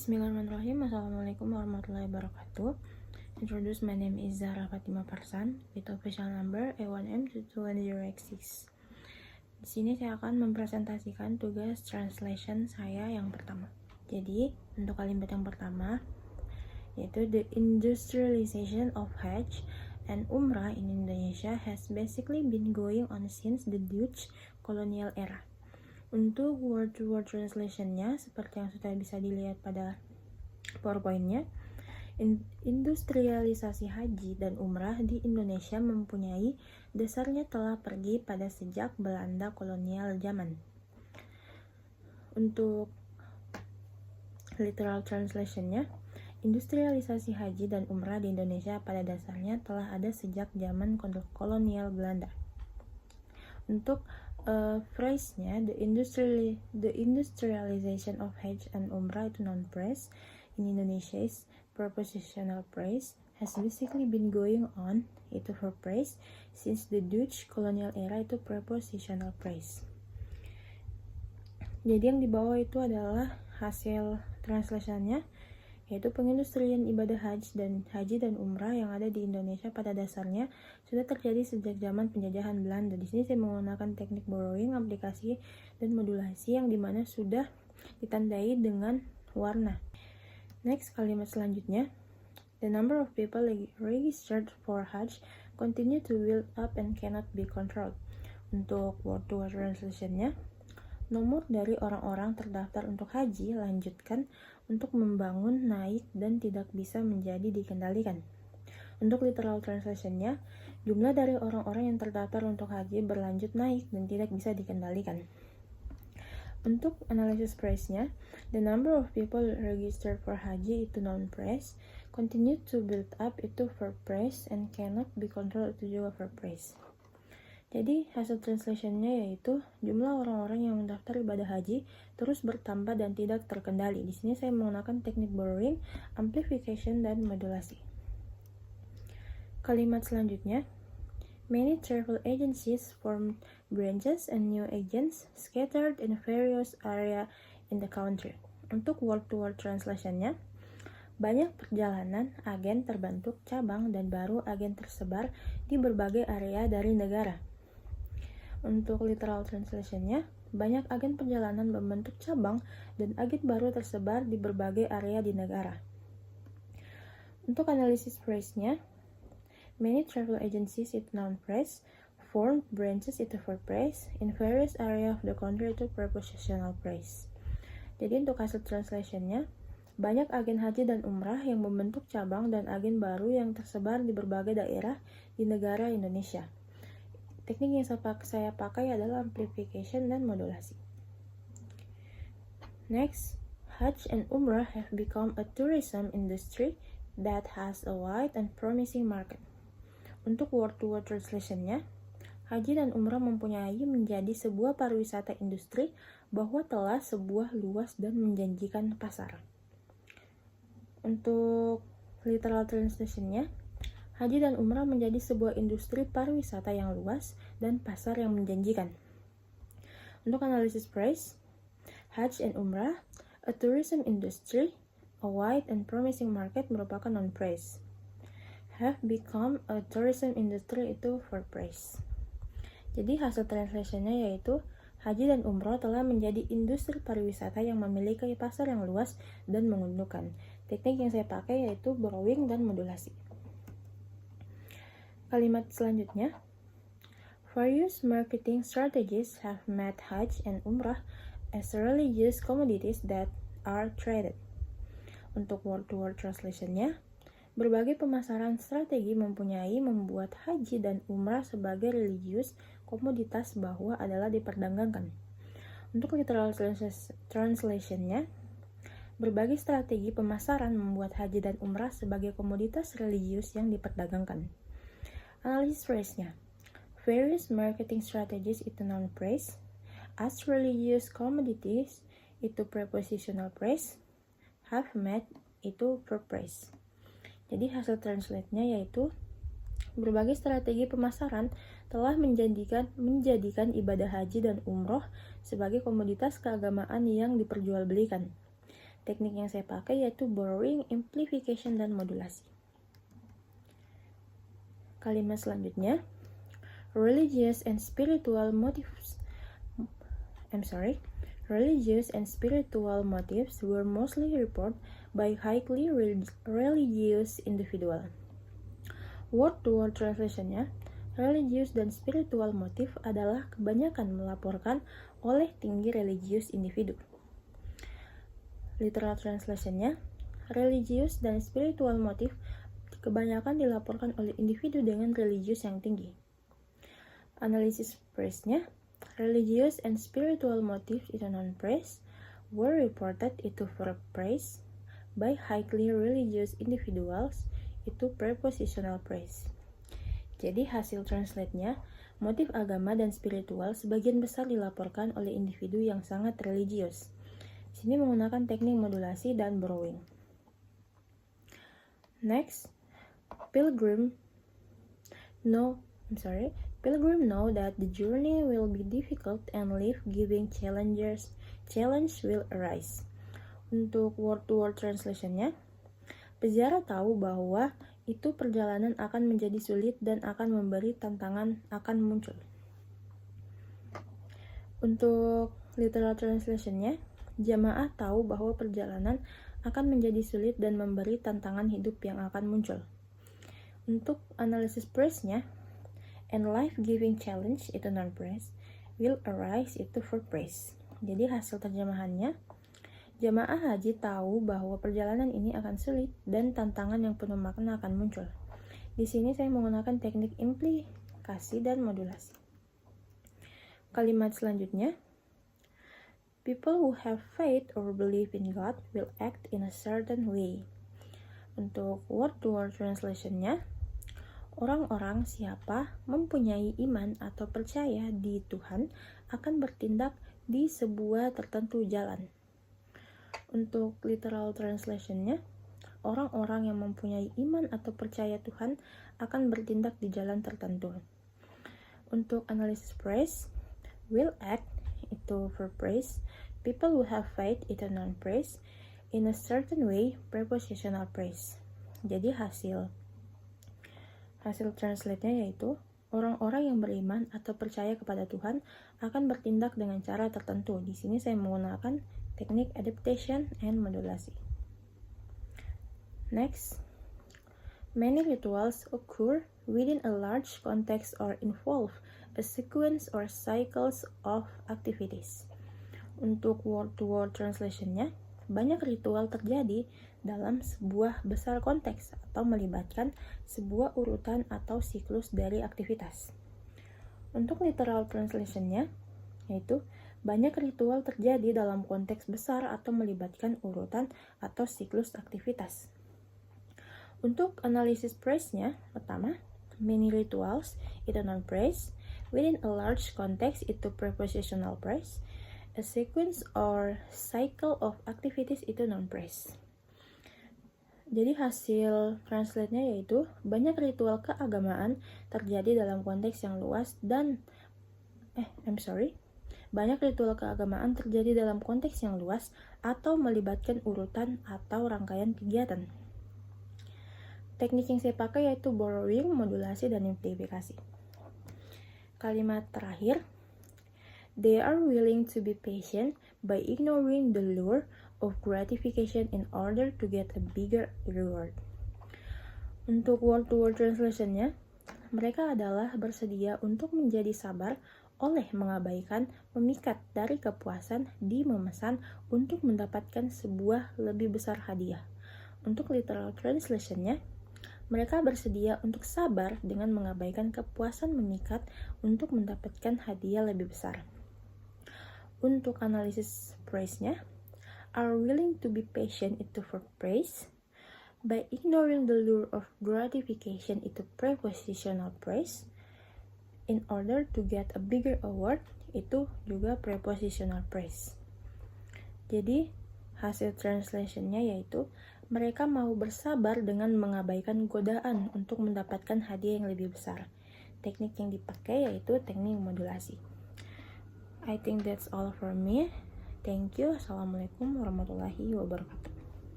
Bismillahirrahmanirrahim. Assalamualaikum warahmatullahi wabarakatuh. Introduce, my name is Zahra Fatima Farsan with official number A1M220X6. Di sini saya akan mempresentasikan tugas translation saya yang pertama. Jadi, untuk kalimat yang pertama yaitu the industrialization of Hajj and Umrah in Indonesia has basically been going on since the Dutch colonial era. Untuk word-to-word translation-nya, seperti yang sudah bisa dilihat pada PowerPoint-nya, industrialisasi haji dan umrah di Indonesia mempunyai dasarnya telah pergi pada sejak Belanda kolonial zaman. Untuk literal translation-nya, industrialisasi haji dan umrah di Indonesia pada dasarnya telah ada sejak zaman kolonial Belanda. Untuk phrase-nya, the industrialization of Hajj and Umrah itu non-phrase. In Indonesia is prepositional phrase, has basically been going on, itu verb phrase, since the Dutch colonial era itu prepositional phrase. Jadi yang di bawah itu adalah hasil translation-nya, yaitu pengindustrian ibadah haji dan umrah yang ada di Indonesia pada dasarnya sudah terjadi sejak zaman penjajahan Belanda. Di sini saya menggunakan teknik borrowing, aplikasi, dan modulasi yang dimana sudah ditandai dengan warna. Next, kalimat selanjutnya, the number of people registered for Hajj continue to build up and cannot be controlled. Untuk word-to-word translation-nya, nomor dari orang-orang terdaftar untuk haji lanjutkan untuk membangun, naik, dan tidak bisa menjadi dikendalikan. Untuk literal translation-nya, jumlah dari orang-orang yang terdaftar untuk haji berlanjut naik dan tidak bisa dikendalikan. Untuk analisis phrase-nya, the number of people registered for haji itu non-phrase, continue to build up itu verb phrase, and cannot be controlled itu juga verb phrase. Jadi hasil translation-nya yaitu jumlah orang-orang yang mendaftar ibadah haji terus bertambah dan tidak terkendali. Di sini saya menggunakan teknik borrowing, amplification, dan modulasi. Kalimat selanjutnya, many travel agencies formed branches and new agents scattered in various area in the country. Untuk word-to-word translation-nya, banyak perjalanan agen terbentuk cabang dan baru agen tersebar di berbagai area dari negara. Untuk literal translation-nya, banyak agen perjalanan membentuk cabang dan agen baru tersebar di berbagai area di negara. Untuk analisis phrase-nya, many travel agencies itu noun phrase, formed branches itu verb phrase, in various area of the country itu prepositional phrase. Jadi untuk hasil translation-nya, banyak agen haji dan umrah yang membentuk cabang dan agen baru yang tersebar di berbagai daerah di negara Indonesia. Teknik yang saya pakai adalah amplification dan modulasi. Next, Hajj and Umrah have become a tourism industry that has a wide and promising market. Untuk word-to-word translation-nya, Haji dan Umrah mempunyai menjadi sebuah pariwisata industri bahwa telah sebuah luas dan menjanjikan pasar. Untuk literal translation-nya, Haji dan Umrah menjadi sebuah industri pariwisata yang luas dan pasar yang menjanjikan. Untuk analisis phrase, Hajj and Umrah, a tourism industry, a wide and promising market merupakan non-phrase. Have become a tourism industry itu verb phrase. Jadi hasil translation-nya yaitu Haji dan Umrah telah menjadi industri pariwisata yang memiliki pasar yang luas dan menguntungkan. Teknik yang saya pakai yaitu borrowing dan modulasi. Kalimat selanjutnya, various marketing strategies have made Hajj and Umrah as religious commodities that are traded. Untuk word-to-word translation-nya, berbagai pemasaran strategi membuat haji dan umrah sebagai religius komoditas bahwa adalah diperdagangkan. Untuk literal translation-nya, berbagai strategi pemasaran membuat haji dan umrah sebagai komoditas religius yang diperdagangkan. Analisis phrase-nya, various marketing strategies itu noun phrase, as religious commodities itu prepositional phrase, have made itu verb phrase. Jadi hasil translate-nya yaitu berbagai strategi pemasaran telah menjadikan ibadah haji dan umroh sebagai komoditas keagamaan yang diperjualbelikan. Teknik yang saya pakai yaitu borrowing, amplification, dan modulasi. Kalimat selanjutnya, religious and spiritual motives were mostly reported by highly religious individuals. Word-to-word translationnya, religius dan spiritual motif adalah kebanyakan melaporkan oleh tinggi religius individu. Literal translationnya, religius dan spiritual motif kebanyakan dilaporkan oleh individu dengan religius yang tinggi. Analisis praise-nya, religious and spiritual motives itu non-praise were reported itu verb praise by highly religious individuals itu prepositional praise. Jadi hasil translate-nya, motif agama dan spiritual sebagian besar dilaporkan oleh individu yang sangat religius. Sini menggunakan teknik modulasi dan borrowing. Next, Pilgrim know that the journey will be difficult and life-giving challenge will arise. Untuk word-to-word translation-nya, peziarah tahu bahwa itu perjalanan akan menjadi sulit dan akan memberi tantangan akan muncul. Untuk literal translation-nya, jamaah tahu bahwa perjalanan akan menjadi sulit dan memberi tantangan hidup yang akan muncul. Untuk analisis praise-nya, and life-giving challenge itu non-praise, will arise itu for praise. Jadi hasil terjemahannya, jamaah haji tahu bahwa perjalanan ini akan sulit dan tantangan yang penuh makna akan muncul. Di sini saya menggunakan teknik implikasi dan modulasi. Kalimat selanjutnya, people who have faith or believe in God will act in a certain way. Untuk word-to-word translation-nya, orang-orang siapa mempunyai iman atau percaya di Tuhan akan bertindak di sebuah tertentu jalan. Untuk literal translation-nya, orang-orang yang mempunyai iman atau percaya Tuhan akan bertindak di jalan tertentu. Untuk analisis praise, will act itu for praise, people who have faith itu non-praise, in a certain way prepositional praise. Jadi hasil translate-nya yaitu orang-orang yang beriman atau percaya kepada Tuhan akan bertindak dengan cara tertentu. Di sini saya menggunakan teknik adaptation and modulasi. Next, many rituals occur within a large context or involve a sequence or cycles of activities. Untuk word-to-word translation-nya, banyak ritual terjadi dalam sebuah besar konteks atau melibatkan sebuah urutan atau siklus dari aktivitas. Untuk literal translation-nya, yaitu banyak ritual terjadi dalam konteks besar atau melibatkan urutan atau siklus aktivitas. Untuk analisis praise-nya, pertama, many rituals itu non-praise, within a large context itu prepositional praise, a sequence or cycle of activities itu non-praise. Jadi hasil translate-nya yaitu banyak ritual keagamaan terjadi dalam konteks yang luas dan banyak ritual keagamaan terjadi dalam konteks yang luas atau melibatkan urutan atau rangkaian kegiatan. Teknik yang saya pakai yaitu borrowing, modulasi, dan amplifikasi. Kalimat terakhir, they are willing to be patient by ignoring the lure of gratification in order to get a bigger reward. Untuk word-to-word translation-nya, mereka adalah bersedia untuk menjadi sabar oleh mengabaikan memikat dari kepuasan di memesan untuk mendapatkan sebuah lebih besar hadiah. Untuk literal translation-nya, mereka bersedia untuk sabar dengan mengabaikan kepuasan memikat untuk mendapatkan hadiah lebih besar. Untuk analisis praise-nya, are willing to be patient itu for praise, by ignoring the lure of gratification itu prepositional praise, in order to get a bigger award itu juga prepositional praise. Jadi hasil translation-nya yaitu mereka mau bersabar dengan mengabaikan godaan untuk mendapatkan hadiah yang lebih besar. Teknik yang dipakai yaitu teknik modulasi. I think that's all for me. Thank you. Assalamualaikum warahmatullahi wabarakatuh.